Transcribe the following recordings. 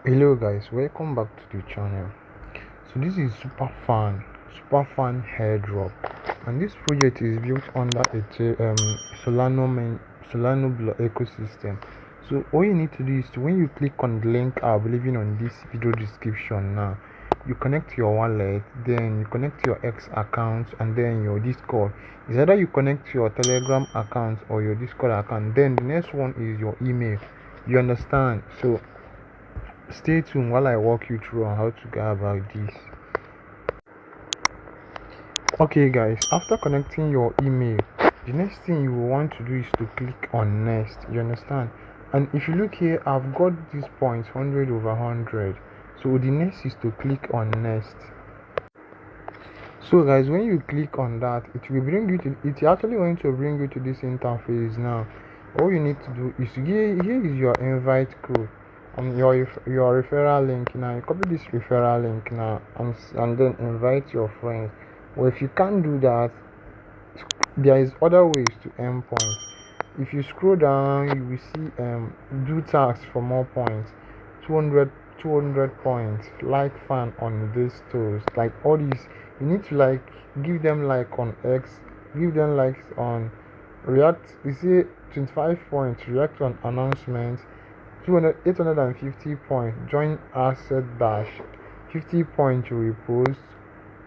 Hello guys, welcome back to the channel. So this is SuperFan Airdrop, and this project is built under a Solano ecosystem. So all you need to do is when you click on the link I'll be leaving on this video description now, you connect your wallet, then you connect your X account and then your Discord. It's either you connect your Telegram account or your Discord account. Then the next one is your email. You understand? So stay tuned while I walk you through on how to go about this. Okay guys, after connecting your email, the next thing you will want to do is to click on next. You understand? And if you look here, I've got this points 100 over 100. So the next is to click on next. So guys, when you click on that, it will bring you to, it's actually going to bring you to this interface now. All you need to do is here is your invite code and your referral link. Now you copy this referral link now and then invite your friends. Well, if you can't do that, there is other ways to earn points. If you scroll down, you will see do tasks for more points. 200 points. Like fan on these stores, like all these. You need to like give them like on X, give them likes on React. You see 25 points. React on announcements. 200 850 points. Join asset dash. 50 points to repost.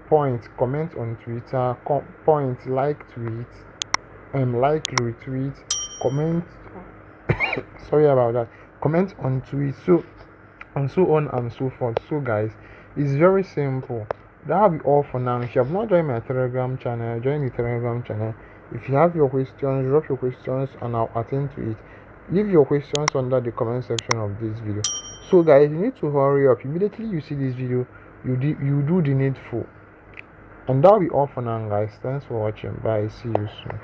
Points comment on Twitter. Points like tweet. Like retweet. Comment. Sorry about that. Comment on tweet. So and so on and so forth. So guys, it's very simple. That'll be all for now. If you have not joined my Telegram channel, join the Telegram channel. If you have your questions, drop your questions and I'll attend to it. Leave your questions under the comment section of this video. So guys, you need to hurry up. Immediately you see this video, you do the needful. And that'll be all for now guys. Thanks for watching. Bye. See you soon.